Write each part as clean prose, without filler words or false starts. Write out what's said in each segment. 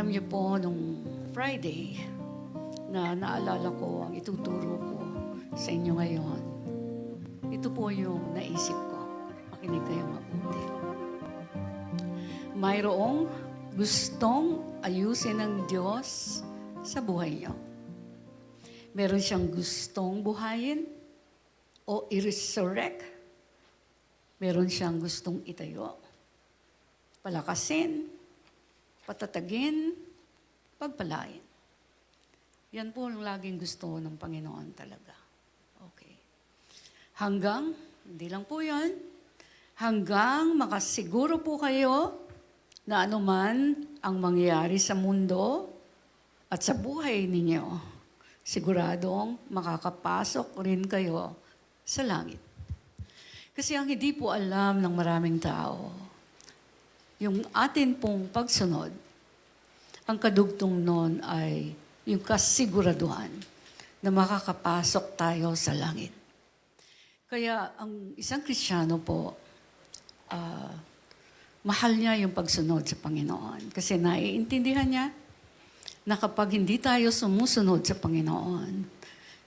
Alam niyo po, nung Friday, na naalala ko ang ituturo ko sa inyo ngayon, ito po yung naisip ko. Makinig kayo mabuti. Mayroong gustong ayusin ng Diyos sa buhay niyo. Meron siyang gustong buhayin o i-resurrect. Meron siyang gustong itayo, palakasin, patatagin, pagpalain. Yan po ang laging gusto ng Panginoon talaga. Okay. Hanggang, hindi lang po yan, hanggang makasiguro po kayo na anuman ang mangyayari sa mundo at sa buhay ninyo, siguradong makakapasok rin kayo sa langit. Kasi ang hindi po alam ng maraming tao, yung atin pong pagsunod, ang kadugtong nun ay yung kasiguraduhan na makakapasok tayo sa langit. Kaya ang isang Kristiyano po, mahal niya yung pagsunod sa Panginoon. Kasi naiintindihan niya na kapag hindi tayo sumusunod sa Panginoon,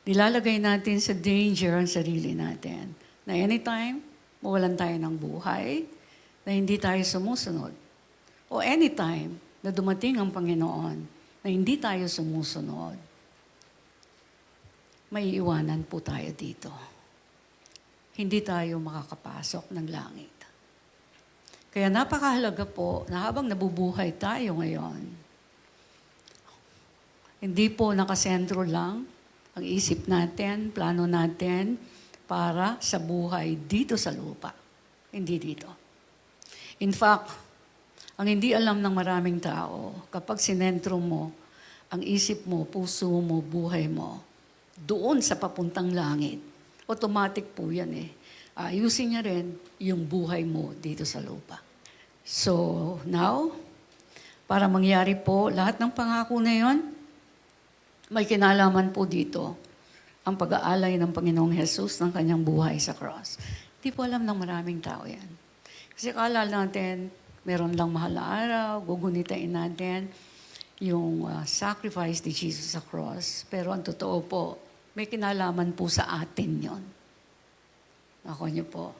nilalagay natin sa danger ang sarili natin. Na anytime, mawalan tayo ng buhay, na hindi tayo sumusunod. O anytime na dumating ang Panginoon, na hindi tayo sumusunod, may iwanan po tayo dito. Hindi tayo makakapasok ng langit. Kaya napakahalaga po na habang nabubuhay tayo ngayon, hindi po nakasentro lang ang isip natin, plano natin, para sa buhay dito sa lupa. Hindi dito. In fact, ang hindi alam ng maraming tao, kapag sinentro mo, ang isip mo, puso mo, buhay mo, doon sa papuntang langit, automatic po yan eh. Ayusin niya rin yung buhay mo dito sa lupa. So, now, para mangyari po lahat ng pangako na yon, may kinalaman po dito ang pag-aalay ng Panginoong Jesus ng kanyang buhay sa cross. Di po alam ng maraming tao yan. Kasi akala natin, meron lang mahal na araw, gugunitain natin yung sacrifice ni Jesus sa cross. Pero ang totoo po, may kinalaman po sa atin yon. Ako niyo po,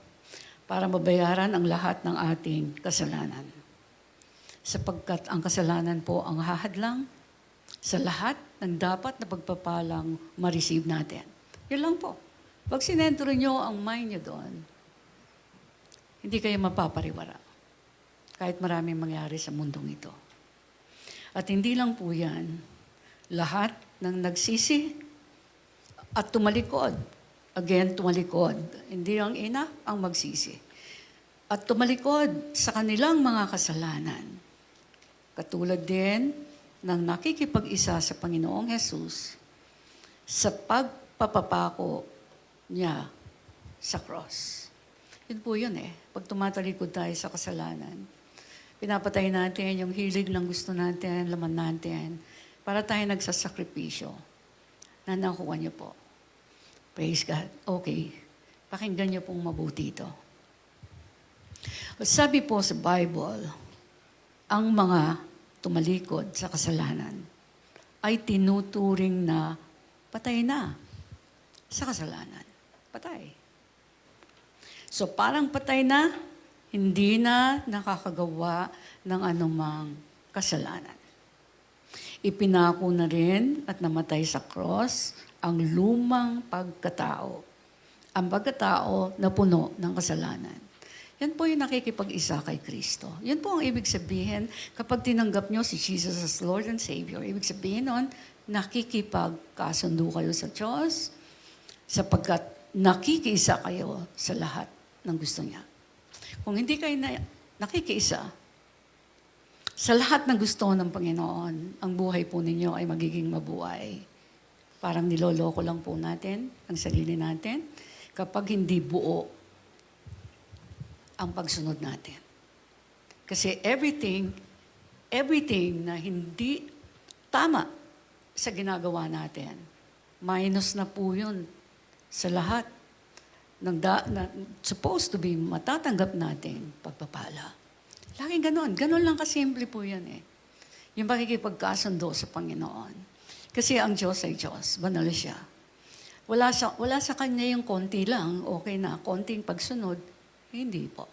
para mabayaran ang lahat ng ating kasalanan. Sapagkat ang kasalanan po ang hahadlang sa lahat ng dapat na pagpapalang ma-receive natin. Yun lang po. Pag sinentro nyo ang mind nyo doon, hindi kayo mapapariwara. Kahit maraming mangyari sa mundong ito. At hindi lang po yan, lahat ng nagsisi at tumalikod. Again, tumalikod. Hindi lang ina ang magsisi. At tumalikod sa kanilang mga kasalanan. Katulad din ng nakikipag-isa sa Panginoong Jesus sa pagpapapako niya sa cross. Yun po yun eh. Pag tumatalikod tayo sa kasalanan, pinapatay natin yung hilig ng gusto natin, laman natin, para tayo nagsasakripisyo. Nanakuha niyo po. Praise God. Okay. Pakinggan niyo pong mabuti ito. Sabi po sa Bible, ang mga tumalikod sa kasalanan ay tinuturing na patay na sa kasalanan. Patay. So parang patay na, hindi na nakakagawa ng anumang kasalanan. Ipinako na rin at namatay sa cross ang lumang pagkatao. Ang pagkatao na puno ng kasalanan. Yan po yung nakikipag-isa kay Kristo. Yan po ang ibig sabihin kapag tinanggap nyo si Jesus as Lord and Savior. Ibig sabihin nun, nakikipagkasundo kayo sa Diyos sapagkat nakikiisa kayo sa lahat ng gusto niya. Kung hindi kayo nakikiisa sa lahat ng gusto ng Panginoon, ang buhay po ninyo ay magiging mabuhay. Parang niloloko lang po natin ang sarili natin kapag hindi buo ang pagsunod natin. Kasi everything na hindi tama sa ginagawa natin, minus na po yun sa lahat ng supposed to be matatanggap natin pagpapala. Laging ganon. Ganon lang kasimple po yan eh. Yung pakikipagkasundo sa Panginoon. Kasi ang Diyos ay Diyos, banal siya. Wala sa Kanya yung konti lang, okay na, konting pagsunod, hindi po.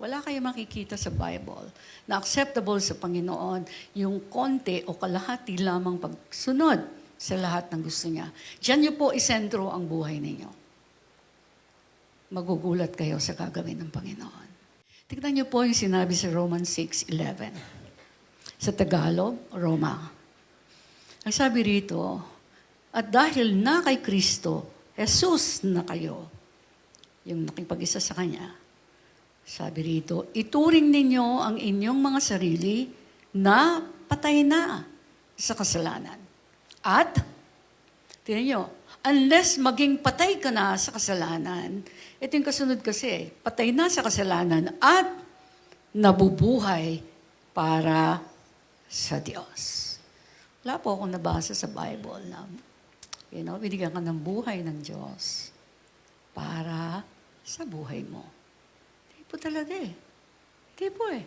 Wala kayo makikita sa Bible na acceptable sa Panginoon yung konti o kalahati lamang pagsunod sa lahat ng gusto niya. Diyan niyo po isentro ang buhay ninyo. Magugulat kayo sa gagawin ng Panginoon. Tignan niyo po yung sinabi sa Romans 6:11. Sa Tagalog, Roma. Ang sabi rito, at dahil na kay Kristo, Jesus na kayo, yung nakipag-isa sa Kanya, sabi rito, ituring ninyo ang inyong mga sarili na patay na sa kasalanan. At, tingnan nyo, unless maging patay ka na sa kasalanan, ito yung kasunod kasi, patay na sa kasalanan at nabubuhay para sa Diyos. Wala po akong nabasa sa Bible na, binigyan ka ng buhay ng Diyos para sa buhay mo. Hindi po talaga eh. Hindi po eh.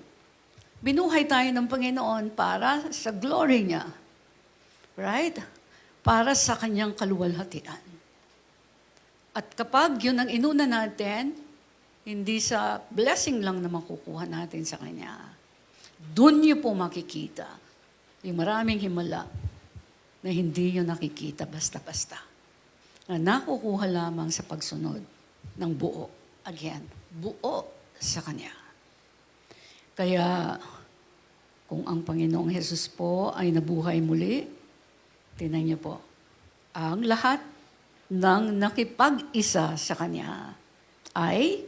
Binuhay tayo ng Panginoon para sa glory niya. Right? Para sa kanyang kaluwalhatian. At kapag yun ang inuna natin, hindi sa blessing lang na makukuha natin sa Kanya, doon niyo po makikita yung maraming himala na hindi niyo nakikita basta-basta. Na nakukuha lamang sa pagsunod ng buo. Again, buo sa Kanya. Kaya, kung ang Panginoong Hesus po ay nabuhay muli, tingnan niyo po, ang lahat ng nakipag-isa sa Kanya ay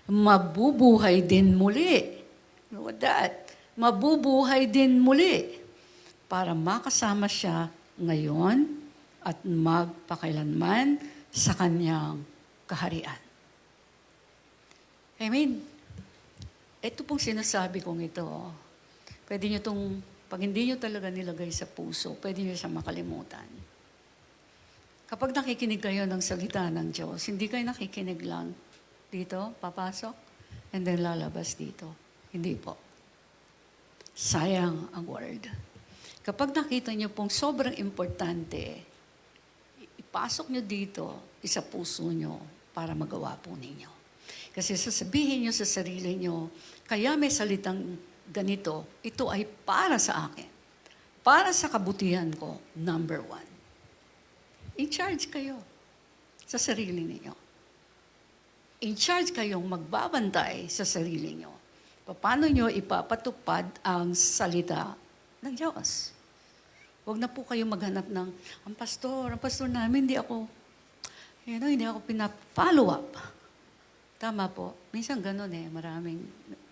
mabubuhay din muli. Know that? Mabubuhay din muli para makasama siya ngayon at magpakailanman sa Kanyang kaharian. I mean, ito pong sinasabi kong ito, pwede nyo itong, pag hindi nyo talaga nilagay sa puso, pwede nyo siya makalimutan. Kapag nakikinig kayo ng salita ng Diyos, hindi kayo nakikinig lang dito, papasok, and then lalabas dito. Hindi po. Sayang ang word. Kapag nakita nyo pong sobrang importante, ipasok nyo dito, isa puso nyo para magawa po ninyo. Kasi sasabihin nyo sa sarili nyo, kaya may salitang ganito, ito ay para sa akin. Para sa kabutihan ko, number 1. In charge kayo sa sarili ninyo. In charge kayong magbabantay sa sarili nyo. Paano nyo ipapatupad ang salita ng Diyos? Huwag na po kayong maghanap ng, ang pastor namin, hindi ako pina-follow up. Tama po. Minsan ganun maraming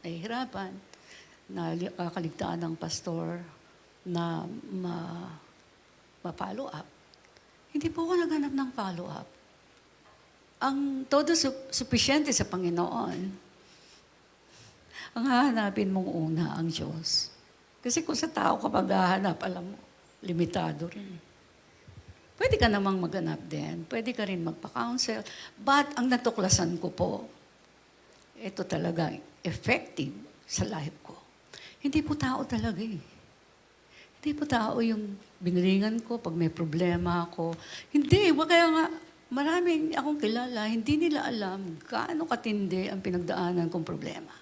nahihirapan na kaligtaan ng pastor na ma-follow up. Hindi po ako naghanap ng follow-up. Ang todo sufficiente sa Panginoon, ang hahanapin mong una ang Diyos. Kasi kung sa tao ka maghahanap, alam mo, limitado rin. Pwede ka namang maghanap din. Pwede ka rin magpa-counsel. But ang natuklasan ko po, ito talaga effective sa life ko. Hindi po tao talaga Hindi po tao yung binilingan ko pag may problema ako. Hindi, kaya nga, maraming akong kilala, hindi nila alam gaano katindi ang pinagdaanan kong problema.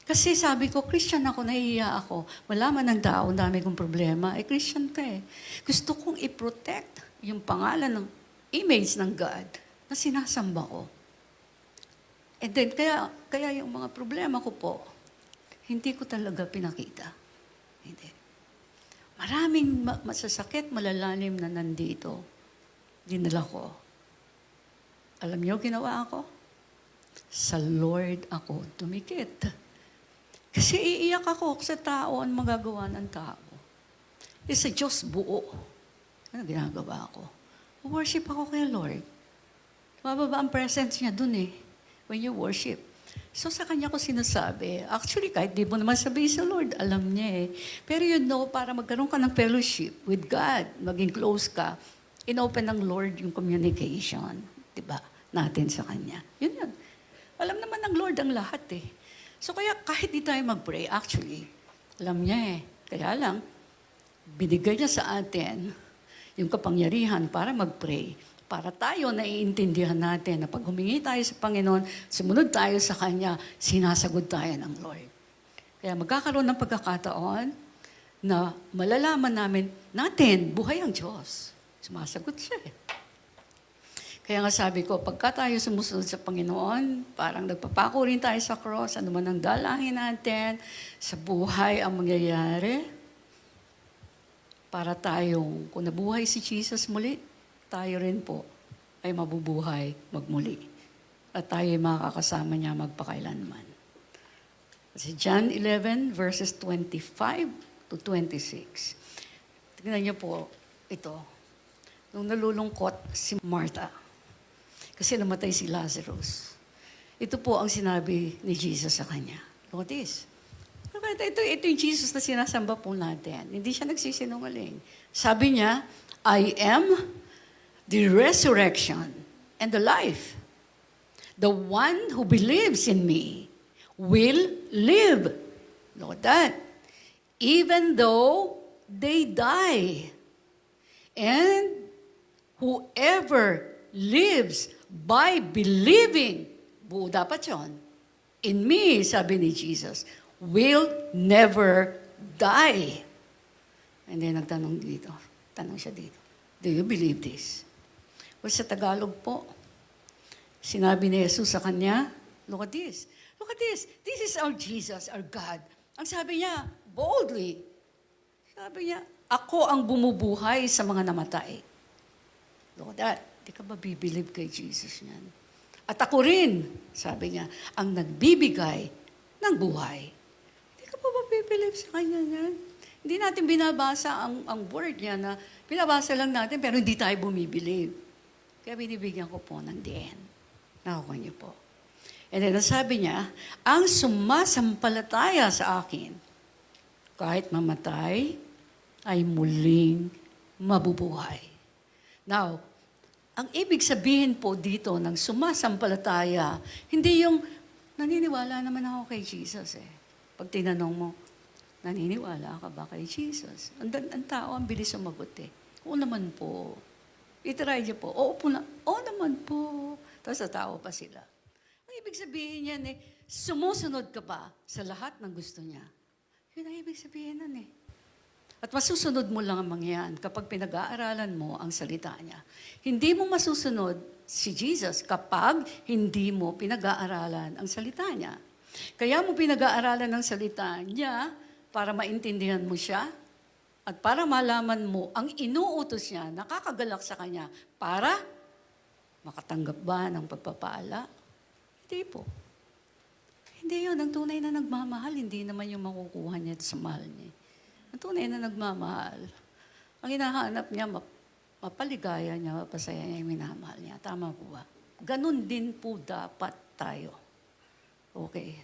Kasi sabi ko, Christian ako, nahihiya ako. Malaman ng tao, ang dami kong problema. Christian ka Gusto kong i-protect yung pangalan ng image ng God na sinasamba ko. And then, kaya yung mga problema ko po, hindi ko talaga pinakita. Hindi. Maraming masasakit, malalalim na nandito. Dinala ko. Alam niyo, ginawa ako? Sa Lord ako tumikit. Kasi iiyak ako sa tao, ang magagawa ng tao. Sa Diyos buo. Ano ginagawa ko? Worship ako kay Lord. Mababa ang presence niya dun when you worship. So sa kanya ko sinasabi, actually kahit di mo naman sabihin sa Lord, alam niya Pero para magkaroon ka ng fellowship with God, maging close ka, inopen ng Lord yung communication, diba, natin sa Kanya. Yun. Alam naman ng Lord ang lahat So kaya kahit di tayo mag-pray, actually, alam niya Kaya lang, binigay niya sa atin yung kapangyarihan para mag-pray, para tayo naiintindihan natin na pag humingi tayo sa Panginoon, sumunod tayo sa Kanya, sinasagot tayo ng Lord. Kaya magkakaroon ng pagkakataon na malalaman natin, buhay ang Diyos. Sumasagot siya eh. Kaya nga sabi ko, pagka tayo sumusunod sa Panginoon, parang nagpapako rin tayo sa cross, ano man ang dalangin natin, sa buhay ang mangyayari, para tayong, kung nabuhay si Jesus muli, tayo rin po ay mabubuhay magmuli. At tayo ay makakasama niya magpakailanman. Kasi John 11, verses 25 to 26. Tingnan niyo po ito. Nung nalulungkot si Martha, kasi namatay si Lazarus. Ito po ang sinabi ni Jesus sa kanya. Look at this. Ito yung Jesus na sinasamba po natin. Hindi siya nagsisinungaling. Sabi niya, I am the resurrection and the life. The one who believes in me will live. Look at that. Even though they die. And whoever lives by believing, buo dapat yun, in me, sabi ni Jesus, will never die. And then tanong siya dito, do you believe this? Well, sa Tagalog po, sinabi ni Jesus sa kanya, look at this, this is our Jesus, our God. Ang sabi niya, boldly, sabi niya, ako ang bumubuhay sa mga namatay. Look at that. Di ka ba bibilib kay Jesus niyan? At ako rin, sabi niya, ang nagbibigay ng buhay. Di ka ba bibilib sa kanya niyan? Hindi natin binabasa ang word niya na binabasa lang natin pero hindi tayo bumibilib. Kaya binibigyan ko po ng diin. Nakuha niyo po. And then sabi niya, ang sumasampalataya sa akin, kahit mamatay, ay muling mabubuhay. Now, ang ibig sabihin po dito ng sumasampalataya, hindi yung naniniwala naman ako kay Jesus eh. Pag tinanong mo, naniniwala ka ba kay Jesus? Ang tao, ang bilis sumagot eh. Oo naman po. I-try niyo po. Oo naman po. Tapos tao pa sila. Ang ibig sabihin yan eh, sumusunod ka ba sa lahat ng gusto niya? Yun ang ibig sabihin nun eh. At masusunod mo lang ang mangyan kapag pinag-aaralan mo ang salita niya. Hindi mo masusunod si Jesus kapag hindi mo pinag-aaralan ang salita niya. Kaya mo pinag-aaralan ang salita niya para maintindihan mo siya at para malaman mo ang inuutos niya, nakakagalak sa kanya para makatanggap ba ng pagpapala? Hindi po. Hindi yun. Ang tunay na nagmamahal, hindi naman yung makukuha niya sa mahal niya. Ang tunay na nagmamahal, ang hinahanap niya, mapaligaya niya, mapasaya niya, yung minamahal niya. Tama po ba? Ganun din po dapat tayo. Okay.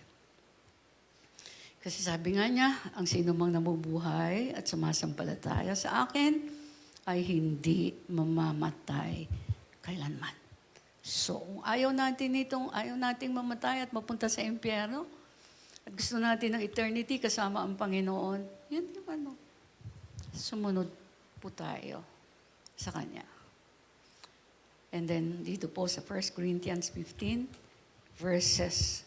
Kasi sabi nga niya, ang sino mang namubuhay at sumasampalataya sa akin ay hindi mamamatay kailanman. So, kung ayaw nating mamatay at mapunta sa impyerno, at gusto natin ng eternity kasama ang Panginoon, yan yung sumunod po tayo sa Kanya. And then, dito po sa 1 Corinthians 15, verses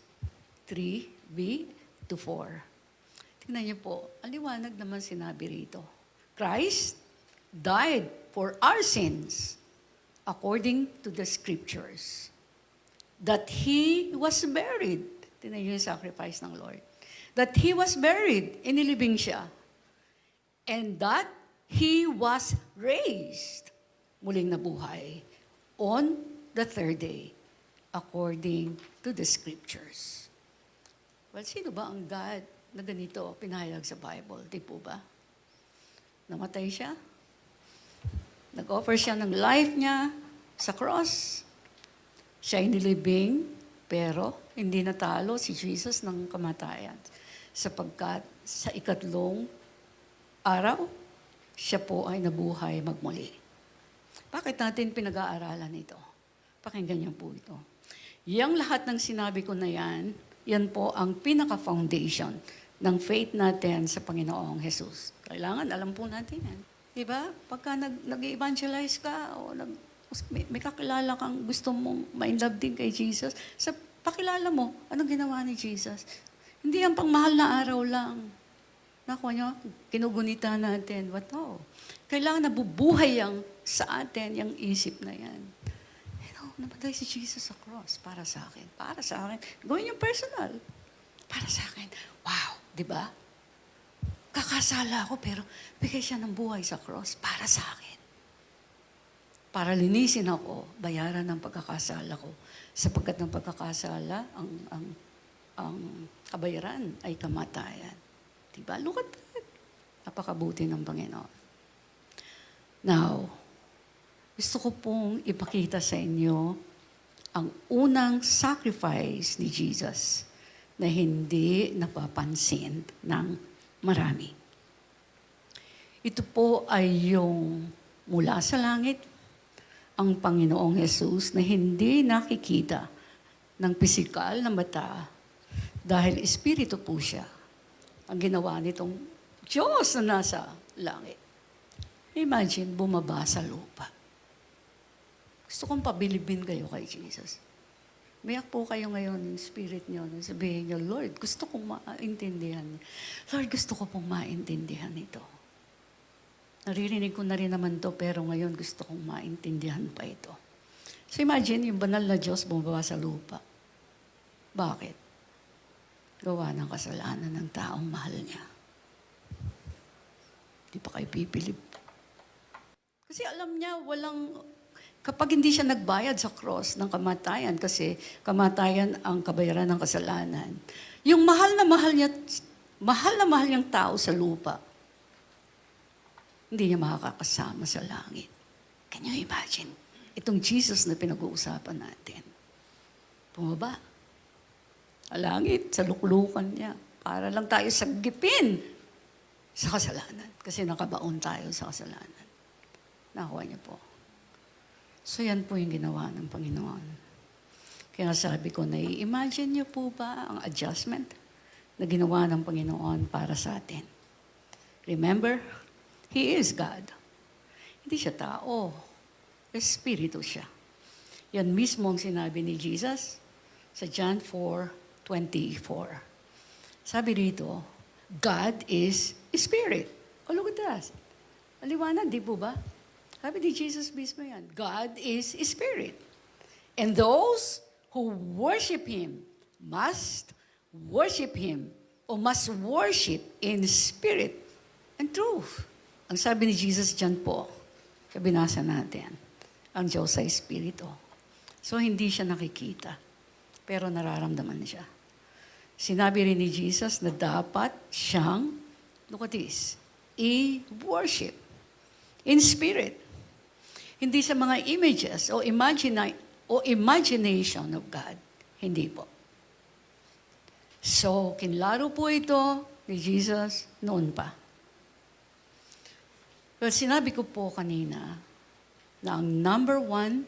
3b to 4. Tingnan niyo po, ang liwanag naman sinabi rito. Christ died for our sins according to the Scriptures. That He was buried. Tingnan niyo yung sacrifice ng Lord. That He was buried, inilibing siya. And that He was raised, muling nabuhay, on the third day, according to the Scriptures. Well, sino ba ang God na ganito pinahayag sa Bible? Di po ba? Namatay siya. Nag-offer siya ng life niya sa cross. Siya inilibing, pero hindi natalo si Jesus ng kamatayan. Sapagkat sa ikatlong araw, siya po ay nabuhay magmuli. Bakit natin pinag-aaralan ito? Pakinggan niyo po ito. Yang lahat ng sinabi ko na yan po ang pinaka-foundation ng faith natin sa Panginoong Jesus. Kailangan, alam po natin yan. Diba? Pagka nag-evangelize ka o may kakilala kang gusto mong ma-inlove din kay Jesus, sa pakilala mo, anong ginawa ni Jesus? Hindi yan pang mahal na araw lang. Nakuha nyo, kinugunita natin. What no? Kailangan nabubuhay yang sa atin, yung isip na yan. Namatay si Jesus sa cross para sa akin. Para sa akin. Gawin yung personal. Para sa akin. Wow, di ba? Kakasala ako pero bigay siya ng buhay sa cross para sa akin. Para linisin ako, bayaran ng pagkakasala ko. Sapagkat ng pagkakasala, ang kabayaran ay kamatayan. Diba? Look at that. Napakabuti ng Panginoon. Now, gusto ko pong ipakita sa inyo ang unang sacrifice ni Jesus na hindi napapansin ng marami. Ito po ay yung mula sa langit, ang Panginoong Jesus na hindi nakikita ng pisikal na mata dahil espiritu po siya ang ginawa nitong Diyos na nasa langit. Imagine, bumaba sa lupa. Gusto kong pabilibin kayo kay Jesus. Mayak po kayo ngayon yung spirit nyo. Sabihin nyo, Lord, gusto kong maintindihan. Lord, gusto ko pong maintindihan ito. Naririnig ko na rin naman to, pero ngayon gusto kong maintindihan pa ito. So imagine, yung banal na Diyos bumaba sa lupa. Bakit? Gawa ng kasalanan ng taong mahal niya. Di pa kayo pipilip. Kasi alam niya, kapag hindi siya nagbayad sa cross ng kamatayan, kasi kamatayan ang kabayaran ng kasalanan, yung mahal na mahal niyang tao sa lupa, hindi niya makakasama sa langit. Can you imagine? Itong Jesus na pinag-uusapan natin. Bumaba. Sa langit, sa luklukan niya. Para lang tayo sagipin sa kasalanan. Kasi nakabaon tayo sa kasalanan. Nakuha niyo po. So yan po yung ginawa ng Panginoon. Kaya sabi ko, nai-imagine niyo po ba ang adjustment na ginawa ng Panginoon para sa atin? Remember, He is God. Hindi siya tao. Espiritu siya. Yan mismo ang sinabi ni Jesus sa John 4:24. Sabi rito, God is Spirit. Oh, look at that. Aliwanag, di po ba? Sabi ni Jesus mismo yan, God is Spirit. And those who worship Him must worship Him o must worship in spirit and truth. Ang sabi ni Jesus dyan po, sa binasa natin, ang Diyos ay Espiritu. So, hindi siya nakikita, pero nararamdaman siya. Sinabi rin ni Jesus na dapat siyang, look at this, i-worship in spirit. Hindi sa mga images o imagination of God. Hindi po. So, kinlaro po ito ni Jesus noon pa. Pero sinabi ko po kanina na ang number one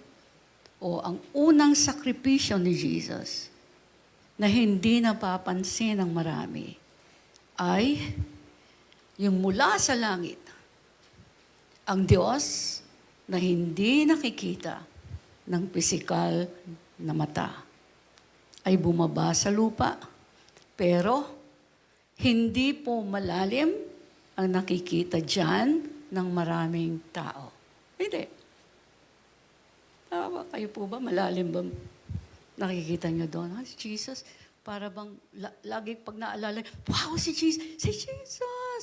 o ang unang sakripisyo ni Jesus na hindi napapansin ng marami ay yung mula sa langit, ang Diyos na hindi nakikita ng pisikal na mata ay bumaba sa lupa, pero hindi po malalim ang nakikita dyan ng maraming tao. Hindi. Kayo po ba? Malalim ba nakikita nyo doon? Si Jesus, para bang lagi pag naalala, wow, si Jesus,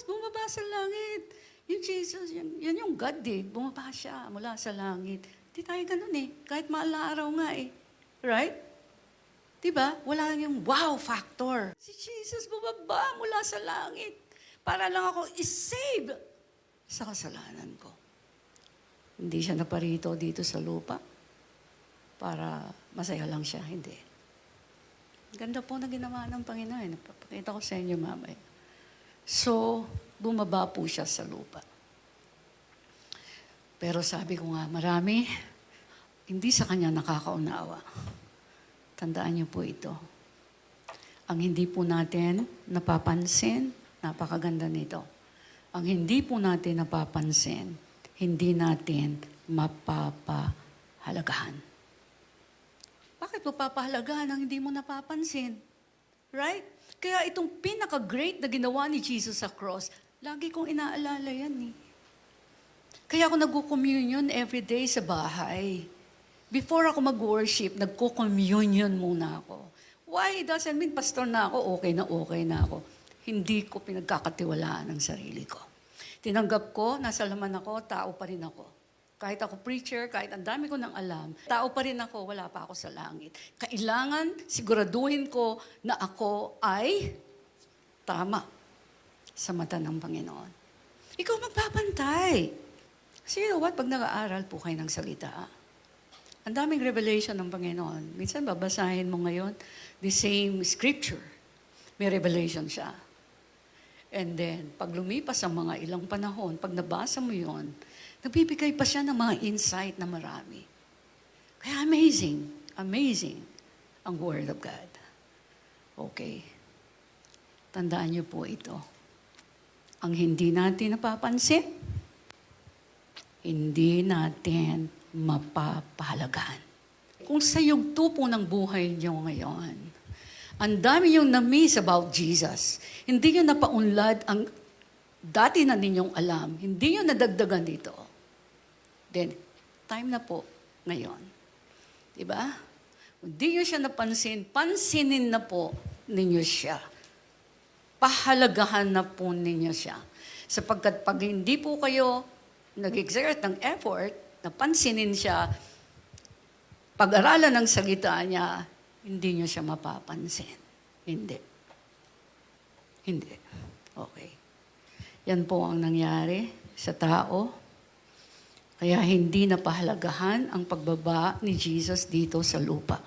bumaba sa langit. Yung Jesus, yan yung God eh. Bumaba siya mula sa langit. Hindi tayo ganun eh. Kahit mahal na araw nga eh. Right? Diba? Wala yung wow factor. Si Jesus bumaba mula sa langit. Para lang ako isave sa kasalanan ko. Hindi siya naparito dito sa lupa para masaya lang siya. Hindi. Ganda po na ginawa ng Panginoon. Napapakita ko sa inyo mamaya. So, bumaba po siya sa lupa. Pero sabi ko nga, marami, hindi sa kanya nakakaunawa. Tandaan niyo po ito. Ang hindi po natin napapansin, napakaganda nito. Ang hindi po natin napapansin, hindi natin mapapahalagahan. Bakit mo papahalagahan ang hindi mo napapansin? Right? Kaya itong pinaka-great na ginawa ni Jesus sa cross, lagi kong inaalala yan eh. Kaya ako nag-communion every day sa bahay. Before ako mag-worship, nagko-communion muna ako. Why? It doesn't mean pastor na ako, okay na ako. Hindi ko pinagkakatiwalaan ang sarili ko. Tinanggap ko, nasa laman ako, tao pa rin ako. Kahit ako preacher, kahit ang dami ko nang alam, tao pa rin ako, wala pa ako sa langit. Kailangan siguraduhin ko na ako ay tama sa mata ng Panginoon. Ikaw magbabantay. So you know what? Pag nag-aaral po kayo ng salita, ang daming revelation ng Panginoon. Minsan babasahin mo ngayon, the same scripture. May revelation siya. And then, pag lumipas ang mga ilang panahon, pag nabasa mo yon, nagbibigay pa siya ng mga insight na marami. Kaya amazing ang Word of God. Okay. Tandaan niyo po ito. Ang hindi natin napapansin, hindi natin mapapahalagahan. Kung sa yugto po ng buhay niyo ngayon, ang dami niyong na-miss about Jesus. Hindi niyo napaunlad ang dati na ninyong alam. Hindi niyo nadagdagan dito. Then, time na po ngayon. Diba? Kung di niyo siya napansin, pansinin na po ninyo siya. Pahalagahan na po ninyo siya. Sapagkat pag hindi po kayo nag-exert ng effort, napansinin siya, pag-aralan ng salita niya, hindi niyo siya mapapansin. Hindi. Okay. Yan po ang nangyari sa tao. Kaya hindi napahalagahan ang pagbaba ni Jesus dito sa lupa.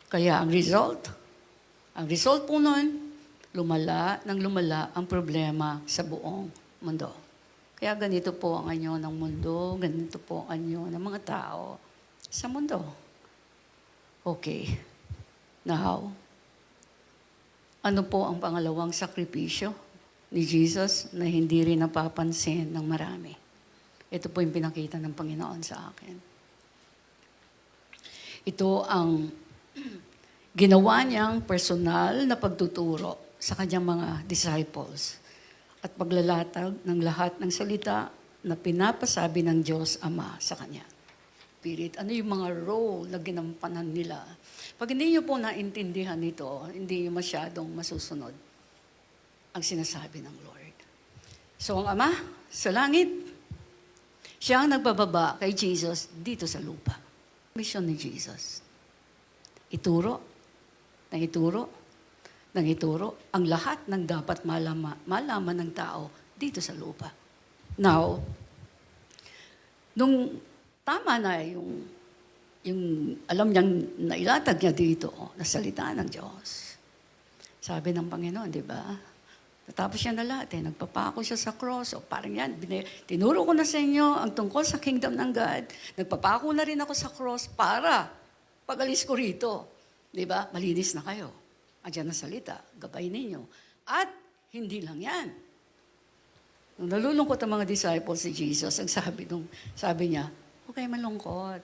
Kaya ang result po nun, lumala ang problema sa buong mundo. Kaya ganito po ang anyo ng mundo, ganito po ang anyo ng mga tao sa mundo. Okay. Now, ano po ang pangalawang sakripisyo ni Jesus na hindi rin napapansin ng marami? Ito po yung pinakita ng Panginoon sa akin. Ito ang ginawa niyang personal na pagtuturo sa kanyang mga disciples at paglalatag ng lahat ng salita na pinapasabi ng Diyos Ama sa Kanya. Spirit, ano yung mga role na ginampanan nila? Pag hindi niyo po naintindihan ito, hindi niyo masyadong masusunod ang sinasabi ng Lord. So ang Ama sa langit, siya ang nagbababa kay Jesus dito sa lupa. Mission ni Jesus. Ituro ang lahat ng dapat malaman ng tao dito sa lupa. Now, nung tama na yung alam niyang nailatag niya dito na salita ng Diyos. Sabi ng Panginoon, di ba? Natapos siya na lahat Nagpapako siya sa cross. O parang yan, tinuro ko na sa inyo ang tungkol sa kingdom ng God. Nagpapako na rin ako sa cross para pag-alis ko rito. Di ba? Malinis na kayo. Andiyan na salita, gabay ninyo. At hindi lang yan. Nung nalulungkot ang mga disciples si Jesus, ang sabi niya, huwag kayo malungkot.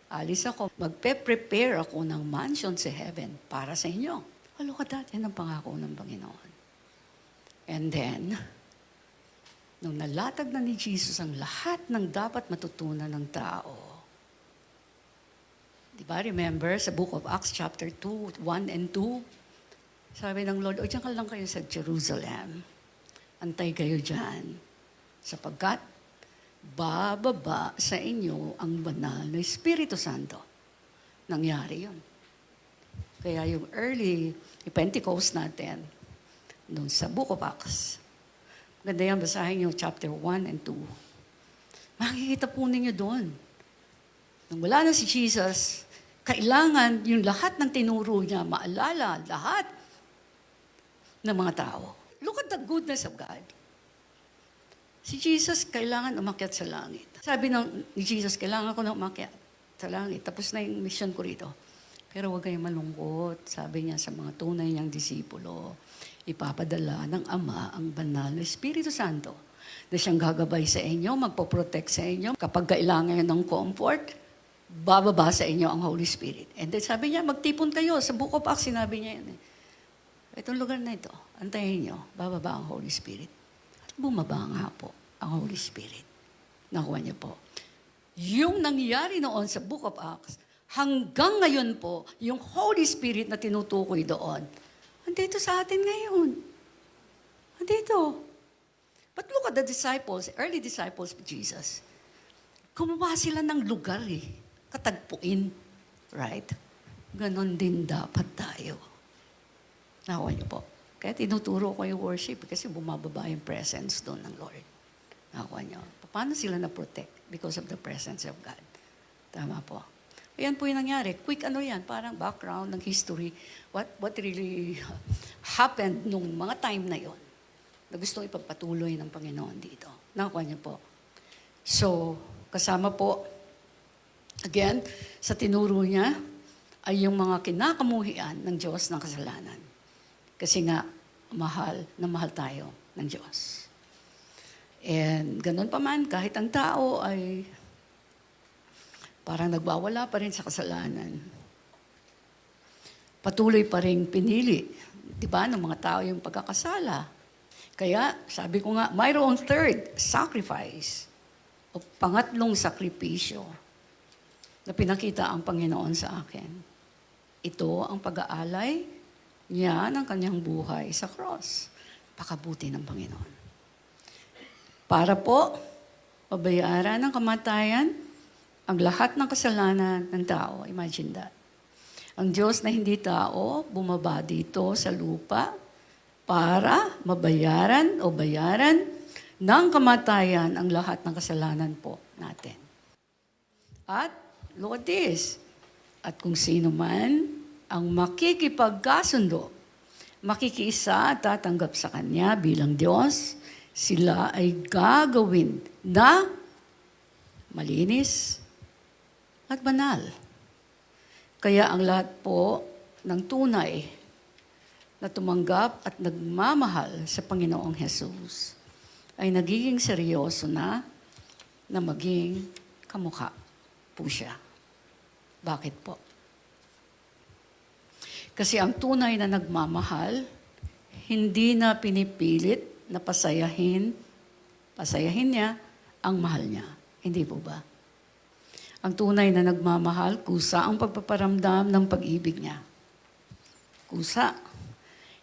Alis ako, magpe-prepare ako ng mansion sa heaven para sa inyo. Look at that, yan ang pangako ng Panginoon. And then, nung nalatag na ni Jesus ang lahat ng dapat matutunan ng tao, di ba, remember, sa book of Acts chapter 2, 1 and 2, sabi ng Lord, o diyan ka lang kayo sa Jerusalem. Antay kayo dyan. Sapagkat bababa sa inyo ang banal na Espiritu Santo. Nangyari yun. Kaya yung early Pentecost natin, doon sa book of Acts, maganda yan, basahin nyo chapter 1 and 2. Makikita po ninyo doon. Nung wala na si Jesus, kailangan yung lahat ng tinuro niya, maalala lahat ng mga tao. Look at the goodness of God. Si Jesus kailangan umakyat sa langit. Sabi ni Jesus, kailangan ko na umakyat sa langit. Tapos na yung mission ko rito. Pero huwag kayong malungkot. Sabi niya sa mga tunay niyang disipulo, ipapadala ng Ama ang banal na Espiritu Santo na siyang gagabay sa inyo, magpoprotect sa inyo. Kapag kailangan ng comfort, bababa sa inyo ang Holy Spirit. And then sabi niya, magtipon kayo. Sa Book of Acts, sinabi niya yan. Itong lugar na ito, antayin niyo, bababa ang Holy Spirit. At bumaba nga po ang Holy Spirit. Nakuha niyo po. Yung nangyari noon sa Book of Acts, hanggang ngayon po, yung Holy Spirit na tinutukoy doon, andito sa atin ngayon. Andito. But look at the disciples, early disciples of Jesus. Gumawa sila ng lugar katagpuin. Right? Ganon din dapat tayo. Nakuha niyo po. Kaya tinuturo ko yung worship kasi bumababa yung presence doon ng Lord. Nakuha niyo. Paano sila na-protect? Because of the presence of God. Tama po. Ayan po yung nangyari. Quick yan, parang background ng history. What really happened nung mga time na yon na gustong ipagpatuloy ng Panginoon dito. Nakuha niyo po. So, kasama po, again, sa tinuro niya, ay yung mga kinakamuhian ng Diyos ng kasalanan. Kasi nga, mahal tayo ng Diyos. And ganun pa man, kahit ang tao ay parang nagwawala pa rin sa kasalanan. Patuloy pa rin pinili, di ba, ng mga tao yung pagkakasala. Kaya, sabi ko nga, mayroong third sacrifice o pangatlong sakripisyo na pinakita ang Panginoon sa akin. Ito ang pag-aalay niya ng kanyang buhay sa cross. Pakabuti ng Panginoon. Para po, pabayaran ng kamatayan ang lahat ng kasalanan ng tao. Imagine that. Ang Diyos na hindi tao, bumaba dito sa lupa para mabayaran o bayaran ng kamatayan ang lahat ng kasalanan po natin. At, look at this. At kung sino man ang makikipagkasundo, makikiisa at tatanggap sa Kanya bilang Diyos, sila ay gagawin na malinis at banal. Kaya ang lahat po ng tunay na tumanggap at nagmamahal sa Panginoong Hesus ay nagiging seryoso na maging kamukha po siya. Bakit po? Kasi ang tunay na nagmamahal, hindi na pinipilit na pasayahin niya ang mahal niya. Hindi po ba? Ang tunay na nagmamahal, kusa ang pagpaparamdam ng pag-ibig niya. Kusa.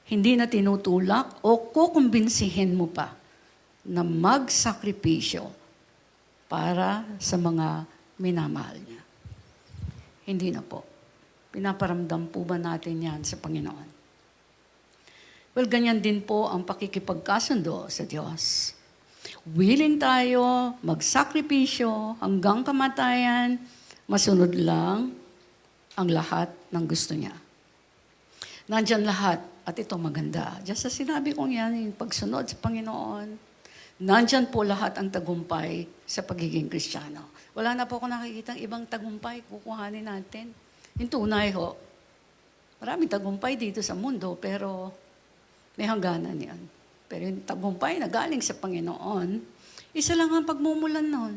Hindi na tinutulak o kukumbinsihin mo pa na magsakripisyo para sa mga minamahal niya. Hindi na po. Pinaparamdam po ba natin yan sa Panginoon? Well, ganyan din po ang pakikipagkasundo sa Diyos. Willing tayo magsakripisyo hanggang kamatayan, masunod lang ang lahat ng gusto niya. Nandyan lahat, at ito maganda. Just sa sinabi kong yan, yung pagsunod sa Panginoon, nandyan po lahat ang tagumpay sa pagiging Kristiyano. Wala na po ako nakikita ibang tagumpay, kukuhanin natin. Yung tunay ho, maraming tagumpay dito sa mundo, pero may hangganan yan. Pero yung tagumpay na galing sa Panginoon, isa lang ang pagmumulan nun.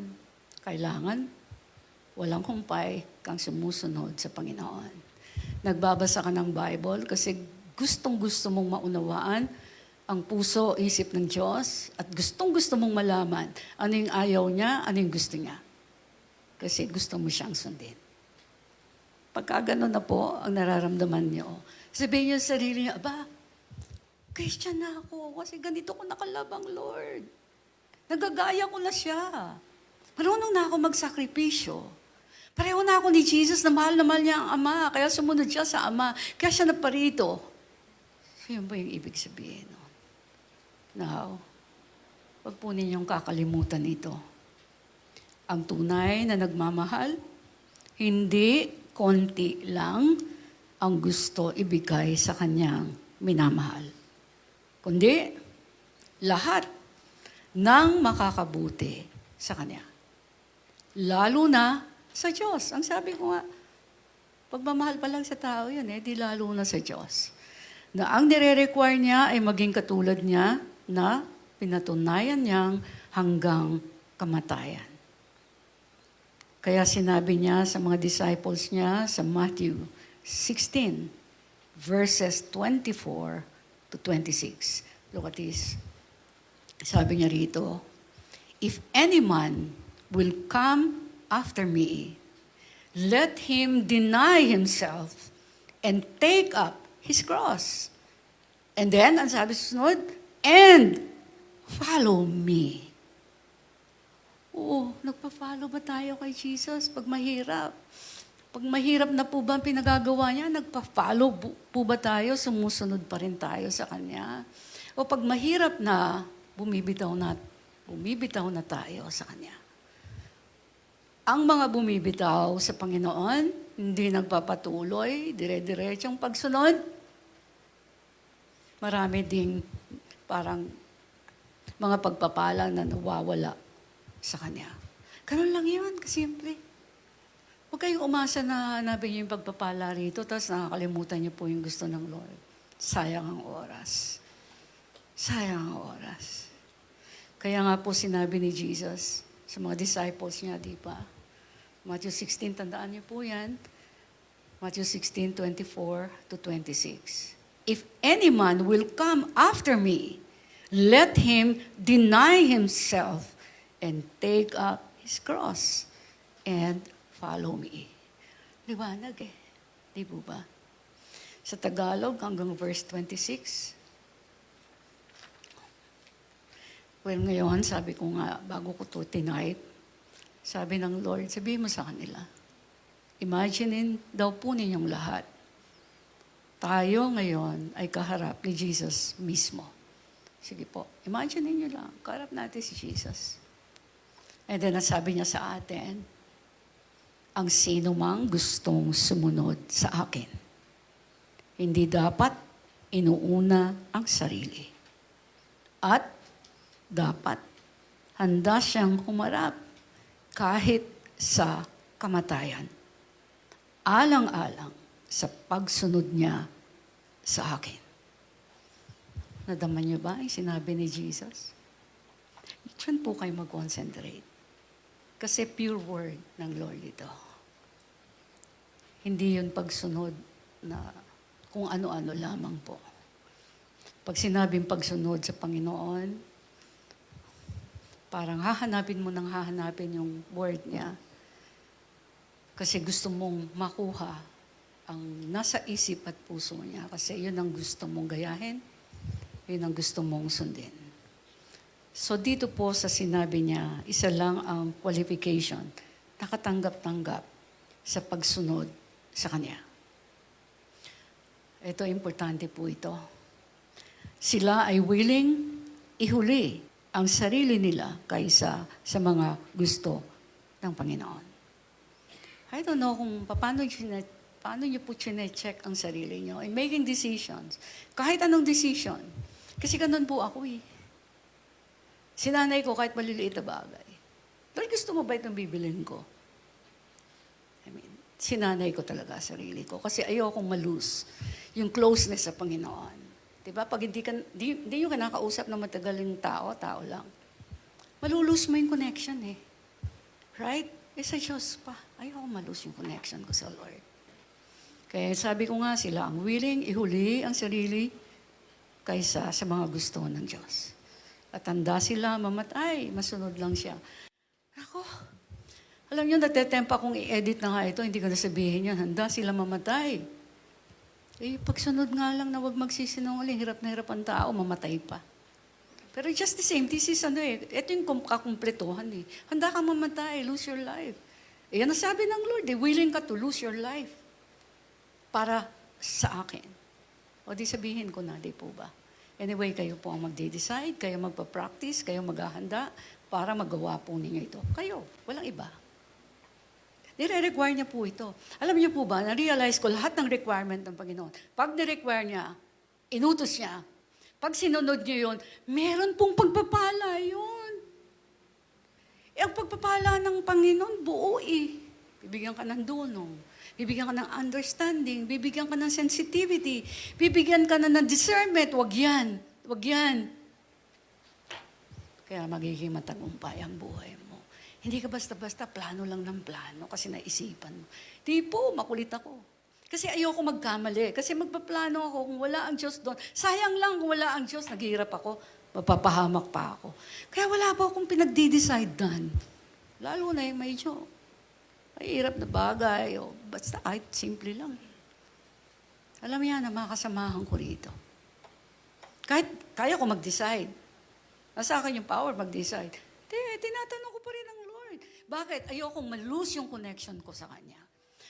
Kailangan, walang humpay kang sumusunod sa Panginoon. Nagbabasa ka ng Bible kasi gustong-gusto mong maunawaan ang puso, isip ng Diyos at gustong-gusto mong malaman ano yung ayaw niya, ano yung gusto niya. Kasi gusto mo siyang sundin. Pagka gano'n na po ang nararamdaman niyo, sabihin niyo sa sarili niyo, aba, Christian na ako kasi ganito ko nakalabang Lord. Nagagaya ko na siya. Marunong na ako magsakripisyo. Pareho na ako ni Jesus na mahal niya ang Ama. Kaya sumunod siya sa Ama. Kaya siya naparito. So yun ba yung ibig sabihin? No? Now, wag po ninyong kakalimutan ito. Ang tunay na nagmamahal, hindi konti lang ang gusto ibigay sa kanyang minamahal. Kundi, lahat ng makakabuti sa kanya. Lalo na sa Diyos. Ang sabi ko nga, Pagmamahal pa lang sa tao yun, di lalo na sa Diyos. Na ang nire-require niya ay maging katulad niya na pinatunayan niyang hanggang kamatayan. Kaya sinabi niya sa mga disciples niya sa Matthew 16, verses 24 to 26. Look at this. Sabi niya rito, "If any man will come after me, let him deny himself and take up his cross." And then, ang sabi susunod, "And follow me." Oo, nagpa-follow ba tayo kay Jesus pag mahirap? Pag mahirap na po ba ang pinagagawa niya, nagpa-follow po ba tayo? Sumusunod pa rin tayo sa Kanya? O pag mahirap na, bumibitaw na tayo sa Kanya. Ang mga bumibitaw sa Panginoon, hindi nagpapatuloy, dire-diretsong pagsunod. Marami ding parang mga pagpapala na nawawala sa Kanya. Ganun lang yun, kasimple. Huwag kayong umasa na hanapin niyo yung pagpapala rito, tapos nakakalimutan niyo po yung gusto ng Lord. Sayang ang oras. Sayang ang oras. Kaya nga po sinabi ni Jesus sa mga disciples niya, di ba? Matthew 16, tandaan niyo po yan. Matthew 16, 24 to 26. "If any man will come after me, let him deny himself and take up his cross and follow me." Liwanag Di po ba? Sa Tagalog, hanggang verse 26. Well, ngayon, sabi ko nga, bago ko to tonight, sabi ng Lord, sabihin mo sa kanila, imaginin daw po ninyong lahat, tayo ngayon ay kaharap ni Jesus mismo. Sige po, imagine ninyo lang, kaharap natin si Jesus. And then, sabi niya sa atin, ang sino mang gustong sumunod sa akin, hindi dapat inuuna ang sarili. At dapat handa siyang humarap kahit sa kamatayan. Alang-alang sa pagsunod niya sa akin. Nadama niyo ba yung sinabi ni Jesus? Diyan po kayo mag-concentrate. Kasi pure word ng Lord ito. Hindi yun pagsunod na kung ano-ano lamang po. Pag sinabing pagsunod sa Panginoon, parang hahanapin mo nang hahanapin yung word niya. Kasi gusto mong makuha ang nasa isip at puso niya. Kasi yun ang gusto mong gayahin, yun ang gusto mong sundin. So dito po sa sinabi niya, isa lang ang qualification, nakatanggap-tanggap sa pagsunod sa Kanya. Ito, importante po ito. Sila ay willing ihuli ang sarili nila kaysa sa mga gusto ng Panginoon. I don't know kung paano niyo po chine-check ang sarili niyo in making decisions. Kahit anong decision. Kasi ganun po ako Sinanay ko kahit maliliit na bagay. Lord, gusto mo ba itong bibilin ko? Sinanay ko talaga sarili ko kasi ayokong malose yung closeness sa Panginoon. Diba? Pag hindi nyo kinakausap na matagal yung tao lang. Malulose mo yung connection Right? Sa Diyos pa. Ayoko malose yung connection ko sa Lord. Kaya sabi ko nga sila, ang willing ihuli ang sarili kaysa sa mga gusto ng Diyos. At handa sila mamatay, masunod lang siya. Ako, alam nyo, natetempa kong i-edit na nga ito, hindi ko nasabihin yan, handa sila mamatay. Pagsunod nga lang na huwag magsisinungaling, hirap na hirap ang tao, mamatay pa. Pero just the same, this is ito yung kakumpletuhan Handa kang mamatay, lose your life. Yan ang sabi ng Lord, willing ka to lose your life para sa akin. O di sabihin ko na, di po ba? Anyway, kayo po ang magde-decide, kayo magpa-practice, kayo maghahanda para magawa po ninyo ito. Kayo, walang iba. Nire-require niya po ito. Alam niyo po ba, na-realize ko lahat ng requirement ng Panginoon. Pag ni-require niya, inutos niya. Pag sinunod niyo yun, meron pong pagpapala yun. Ang pagpapala ng Panginoon, buo bibigyan ka ng dunong, bibigyan ka ng understanding, bibigyan ka ng sensitivity, bibigyan ka na ng discernment. Wag yan. Wag yan. Kaya magiging matagumpay ang buhay mo. Hindi ka basta-basta plano lang ng plano kasi naisipan mo. Di po, makulit ako. Kasi ayoko magkamali. Kasi magpaplano ako kung wala ang Diyos doon. Sayang lang kung wala ang Diyos, naghihirap ako, mapapahamak pa ako. Kaya wala po akong pinagdi-decidean. Lalo na yung medyo mahirap na bagay. O basta kahit simple lang. Alam mo yan, ang mga kasamahan ko rito. Kahit kaya ko mag-decide. Nasa akin yung power mag-decide. Tinatanong ko pa rin ang Lord. Bakit? Ayokong ma-lose yung connection ko sa Kanya.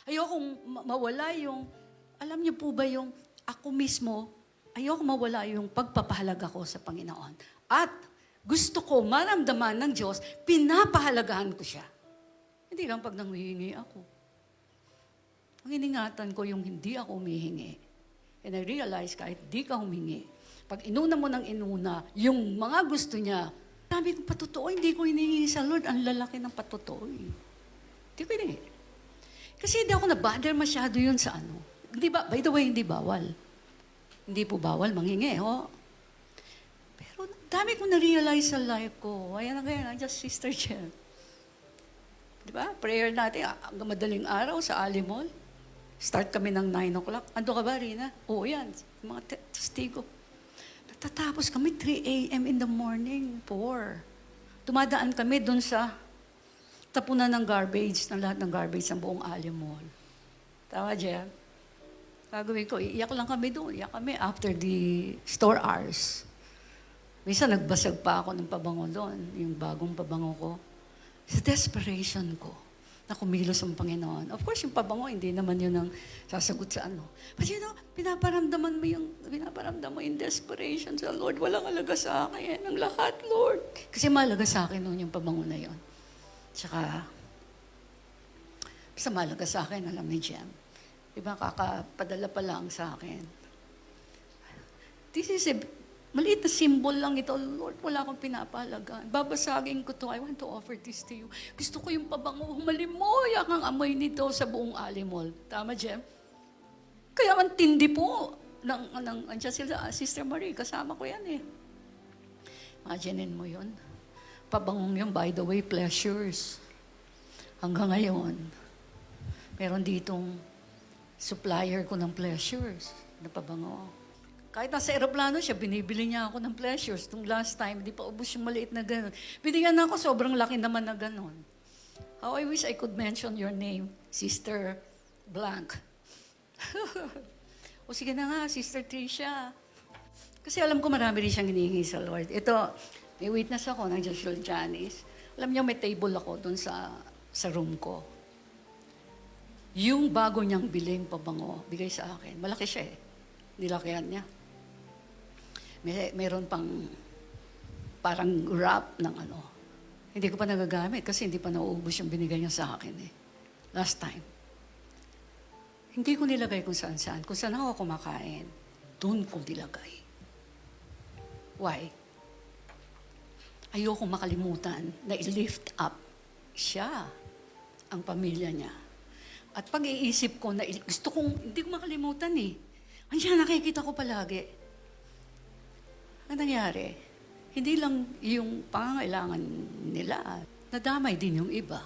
Ayokong mawala yung, alam niyo po ba yung ako mismo, ayokong mawala yung pagpapahalaga ko sa Panginoon. At gusto ko maramdaman ng Diyos, pinapahalagahan ko siya. Hindi lang pag nanghihingi ako. Ang iningatan ko yung hindi ako humihingi. And I realize kahit di ka humingi, pag inuna mo ng inuna, yung mga gusto niya, sabi ko, patotoo, hindi ko hinihingi sa Lord. Ang lalaki ng patotoo. Hindi ko hinihingi. Kasi hindi ako na-bother masyado yun sa ano. Hindi ba, by the way, hindi bawal. Hindi po bawal manghingi, ho? Pero dami kong na-realize sa life ko. Ayan na kaya, just Sister Jen. Di ba? Prayer natin, hanggang madaling araw sa Alimol. Start kami ng 9 o'clock. Ando ka ba, Rina? Oo, yan. Mga testigo. Tatapos kami 3 a.m. in the morning, 4. Tumadaan kami dun sa tapunan ng garbage, ng lahat ng garbage ng buong Alimol. Tama, Jeff? Gagawin ko, iyak lang kami doon. Iyak kami after the store hours. Minsan nagbasag pa ako ng pabango doon, yung bagong pabango ko. Sa desperation ko, na kumilos ang Panginoon. Of course, yung pabango, hindi naman yun ang sasagot sa ano. But you know, pinaparamdam mo yung desperation sa Lord. Walang alaga sa akin. Ang lahat, Lord. Kasi mahalaga sa akin noon yung pabango na yun. Tsaka, basta mahalaga sa akin, alam ni Jem. Diba, kakapadala pa lang sa akin. This is a maliit na symbol lang ito, Lord, wala akong pinapahalagaan. Babasagin ko to, I want to offer this to you. Gusto ko yung pabango, humalimoy ang amoy nito sa buong Alimol. Tama, Jem? Kaya ang tindi po andiyan sila, Sister Marie, kasama ko yan eh. Imaginein mo yun. Pabangong yun, by the way, pleasures. Hanggang ngayon, meron ditong supplier ko ng pleasures na pabango. Kahit nasa aeroplano siya, binibili niya ako ng pleasures. Nung last time, di pa ubus yung maliit na gano'n. Binigyan na ako, sobrang laki naman na gano'n. How I wish I could mention your name, Sister Blank. O sige na nga, Sister Tricia. Kasi alam ko marami rin siyang hinihingi sa Lord. Ito, may witness ako ng Joshua Janice. Alam niyo, may table ako doon sa room ko. Yung bago niyang biling pabango, bigay sa akin. Malaki siya eh. Nilakihan niya. Meron pang parang wrap ng ano. Hindi ko pa nagagamit kasi hindi pa nauubos yung binigay niya sa akin eh. Last time. Hindi ko nilagay kung saan-saan. Kung saan ako kumakain, doon ko nilagay. Why? Ayoko makalimutan na i-lift up siya, ang pamilya niya. At pag-iisip ko na gusto kong, hindi ko makalimutan eh. Andiyan, nakikita ko palagi. Ang nangyari, hindi lang yung pangangailangan nila, nadamay din yung iba.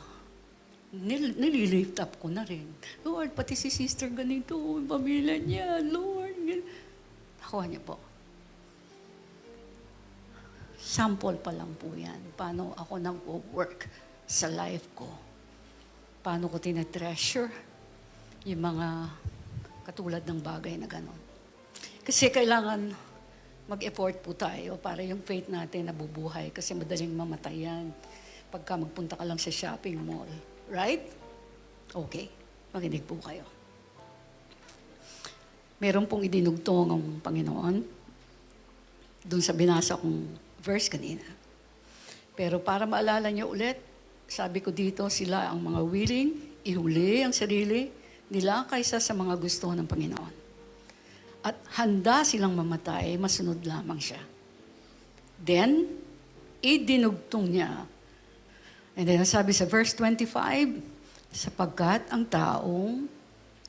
Nililift up ko na rin. Lord, pati si sister ganito, yung pamilya niya, Lord. Nakuha niya po. Sample pa lang po yan. Paano ako nag-work sa life ko. Paano ko tinatreasure yung mga katulad ng bagay na gano'n. Kasi kailangan mag-effort po tayo para yung faith natin nabubuhay kasi madaling mamatay yan pagka magpunta ka lang sa shopping mall. Right? Okay. Makinig po kayo. Meron pong idinugtong ang Panginoon doon sa binasa kong verse kanina. Pero para maalala niyo ulit, sabi ko dito, sila ang mga willing, ihuli ang sarili nila kaysa sa mga gusto ng Panginoon. At handa silang mamatay, masunod lamang siya. Then, idinugtong niya. And then sabi sa verse 25, Sapagkat ang taong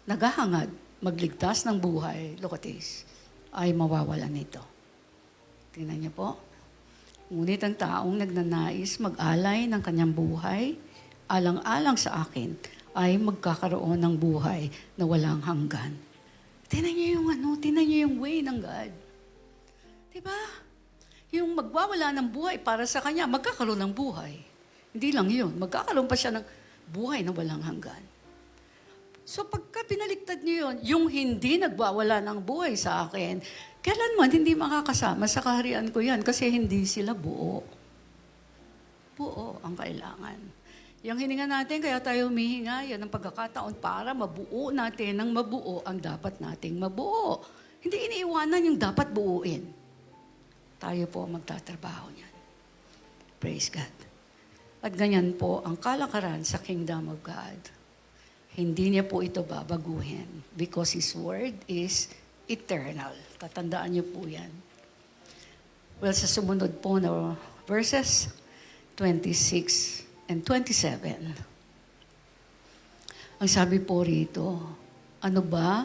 naghahangad magligtas ng buhay, look at this, ay mawawalan nito. Tingnan niyo po. Ngunit ang taong nagnanais mag-alay ng kanyang buhay, alang-alang sa akin, ay magkakaroon ng buhay na walang hanggan. Tingnan niyo yung way ng God. Diba? Yung magwawala ng buhay para sa kanya, magkakaroon ng buhay. Hindi lang yun, magkakaroon pa siya ng buhay na walang hanggan. So pagka pinaliktad niyo yun, yung hindi nagwawala ng buhay sa akin, kailanman hindi makakasama sa kaharian ko yan kasi hindi sila buo. Buo ang kailangan. Yung hininga natin, kaya tayo humihinga, yan ang pagkakataon para mabuo natin ng mabuo ang dapat nating mabuo. Hindi iniiwanan yung dapat buuin. Tayo po magtatrabaho niyan. Praise God. At ganyan po ang kalakaran sa kingdom of God. Hindi niya po ito babaguhin because His word is eternal. Tatandaan niyo po yan. Well, sa sumunod po na verses 26 and 27. Ang sabi po rito, ano ba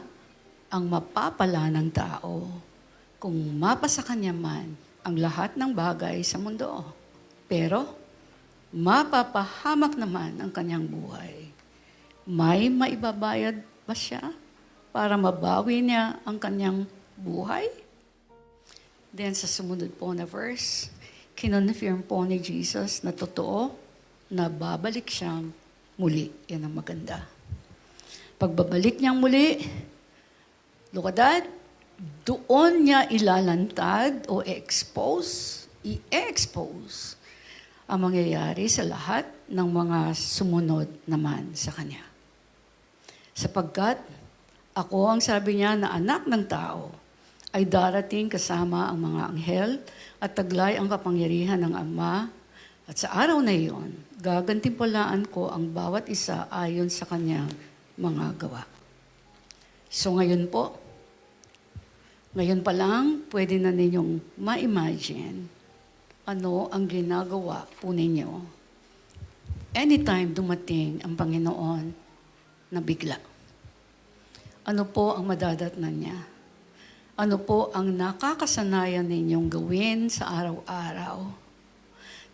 ang mapapala ng tao kung mapasa kanya man ang lahat ng bagay sa mundo? Pero, mapapahamak naman ang kanyang buhay. May maibabayad ba siya para mabawi niya ang kanyang buhay? Then sa sumunod po na verse, kinonfirm po ni Jesus na totoo na babalik siyang muli. Yan ang maganda. Pagbabalik niyang muli, look at that, doon niya ilalantad o i-expose ang mangyayari sa lahat ng mga sumunod naman sa Kanya. Sapagkat ako ang sabi niya na anak ng tao ay darating kasama ang mga anghel at taglay ang kapangyarihan ng Ama. At sa araw na iyon, gagantimpalaan ko ang bawat isa ayon sa kanyang mga gawa. So ngayon po, ngayon pa lang, pwede na ninyong ma-imagine ano ang ginagawa po ninyo anytime dumating ang Panginoon na bigla. Ano po ang madadatnan niya? Ano po ang nakakasanayan ninyong gawin sa araw-araw?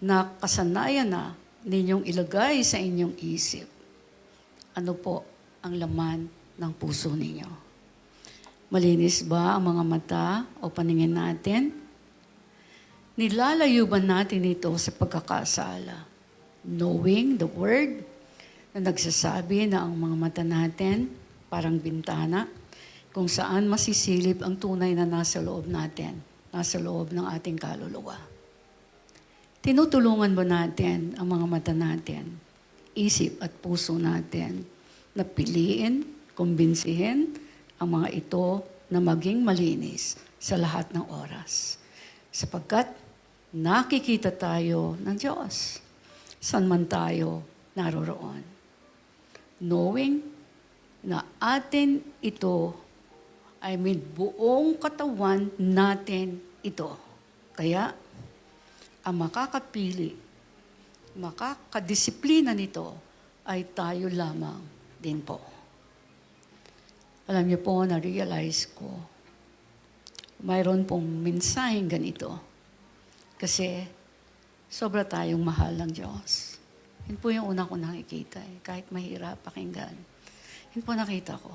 Nakasanayan na ninyong ilagay sa inyong isip. Ano po ang laman ng puso ninyo? Malinis ba ang mga mata o paningin natin? Nilalayo ba natin ito sa pagkakasala? Knowing the word na nagsasabi na ang mga mata natin parang bintana kung saan masisilip ang tunay na nasa loob natin, nasa loob ng ating kaluluwa. Tinutulungan ba natin ang mga mata natin, isip at puso natin na piliin, kumbinsihin ang mga ito na maging malinis sa lahat ng oras. Sapagkat nakikita tayo ng Diyos saan man tayo naroroon. Knowing na atin ito, buong katawan natin ito. Kaya, ang makakapili, makakadisiplina nito ay tayo lamang din po. Alam niyo po, na-realize ko, mayroon pong mensaheng ganito. Kasi, sobra tayong mahal ng Diyos. Yun po yung una ko nakikita. Kahit mahirap pakinggan. Yun po nakita ko.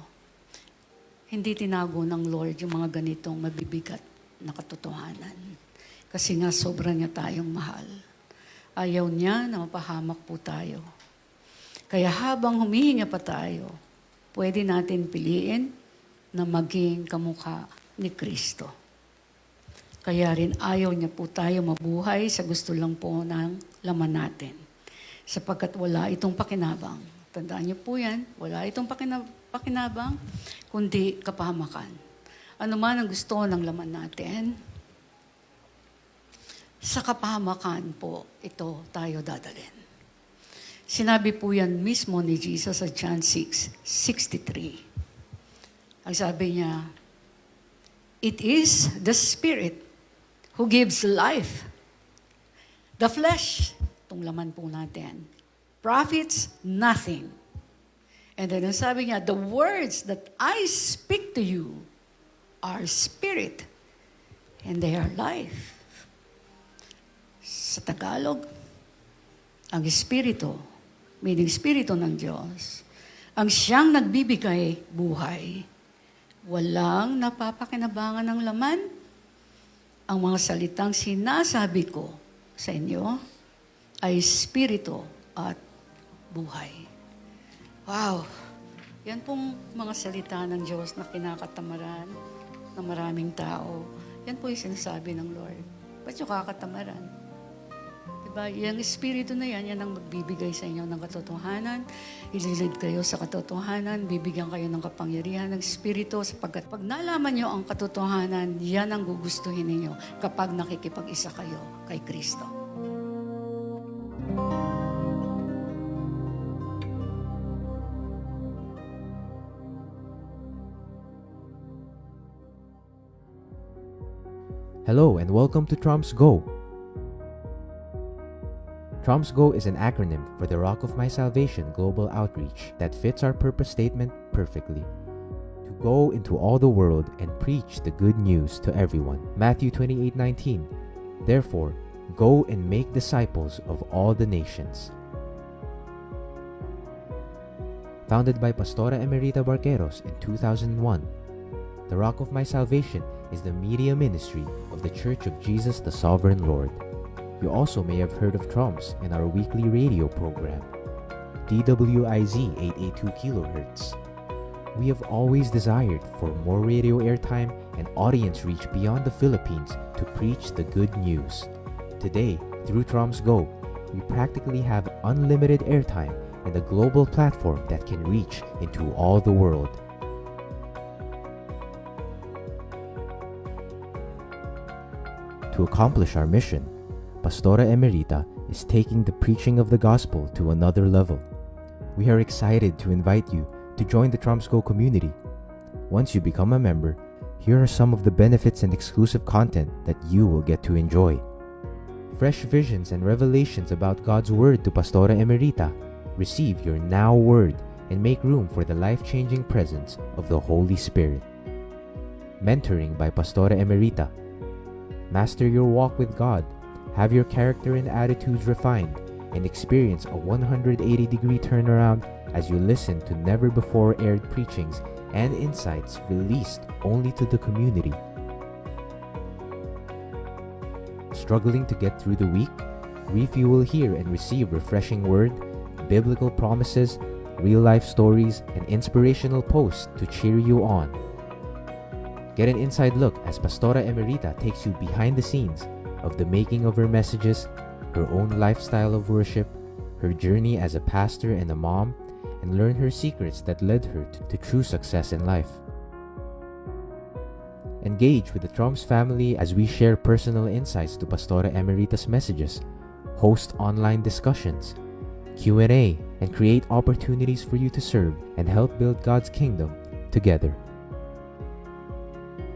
Hindi tinago ng Lord yung mga ganitong mabibigat na katotohanan. Kasi nga sobra niya tayong mahal. Ayaw niya na mapahamak po tayo. Kaya habang humihinga pa tayo, pwede natin piliin na maging kamukha ni Kristo. Kaya rin ayaw niya po tayo mabuhay sa gusto lang po ng laman natin. Sapagkat wala itong pakinabang. Tandaan niyo po yan, wala itong pakinabang, kundi kapahamakan. Ano man ang gusto ng laman natin, sa kapahamakan po ito tayo dadalhin. Sinabi po yan mismo ni Jesus sa John 6:63. Ang sabi niya, it is the Spirit who gives life. The flesh, itong laman po natin, profits nothing. And then ang sabi niya, the words that I speak to you are spirit and they are life. Sa Tagalog, ang espiritu, meaning espiritu ng Diyos, ang siyang nagbibigay buhay. Walang napapakinabangan ng laman. Ang mga salitang sinasabi ko sa inyo ay espiritu at buhay. Wow! Yan pong mga salita ng Diyos na kinakatamaran ng maraming tao. Yan po yung sinasabi ng Lord. Ba't yung kakatamaran? Diba? Yung espiritu na yan ang magbibigay sa inyo ng katotohanan. Ililid kayo sa katotohanan. Bibigyan kayo ng kapangyarihan ng espiritu. Sapagkat pag nalaman nyo ang katotohanan, yan ang gugustuhin ninyo kapag nakikipag-isa kayo kay Kristo. Hello and welcome to Trumps Go. Trumps Go is an acronym for the Rock of My Salvation Global Outreach that fits our purpose statement perfectly. To go into all the world and preach the good news to everyone. Matthew 28:19. Therefore, go and make disciples of all the nations. Founded by Pastora Emerita Barqueros in 2001, the Rock of My Salvation is the media ministry of the Church of Jesus the Sovereign Lord. You also may have heard of Trumps in our weekly radio program, DWIZ 882 kHz. We have always desired for more radio airtime and audience reach beyond the Philippines to preach the good news. Today, through Trumps Go, we practically have unlimited airtime and a global platform that can reach into all the world. To accomplish our mission, Pastora Emerita is taking the preaching of the gospel to another level. We are excited to invite you to join the Trumps Go community. Once you become a member, here are some of the benefits and exclusive content that you will get to enjoy. Fresh visions and revelations about God's Word to Pastora Emerita. Receive your Now Word and make room for the life-changing presence of the Holy Spirit. Mentoring by Pastora Emerita. Master your walk with God, have your character and attitudes refined, and experience a 180-degree turnaround as you listen to never-before-aired preachings and insights released only to the community. Struggling to get through the week? Refuel here and receive refreshing word, biblical promises, real-life stories, and inspirational posts to cheer you on. Get an inside look as Pastora Emerita takes you behind the scenes of the making of her messages, her own lifestyle of worship, her journey as a pastor and a mom, and learn her secrets that led her to true success in life. Engage with the Trumps family as we share personal insights to Pastora Emerita's messages, host online discussions, Q&A, and create opportunities for you to serve and help build God's kingdom together.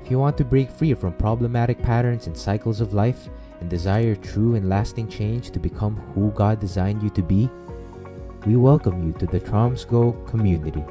If you want to break free from problematic patterns and cycles of life and desire true and lasting change to become who God designed you to be, we welcome you to the Trumps Go community.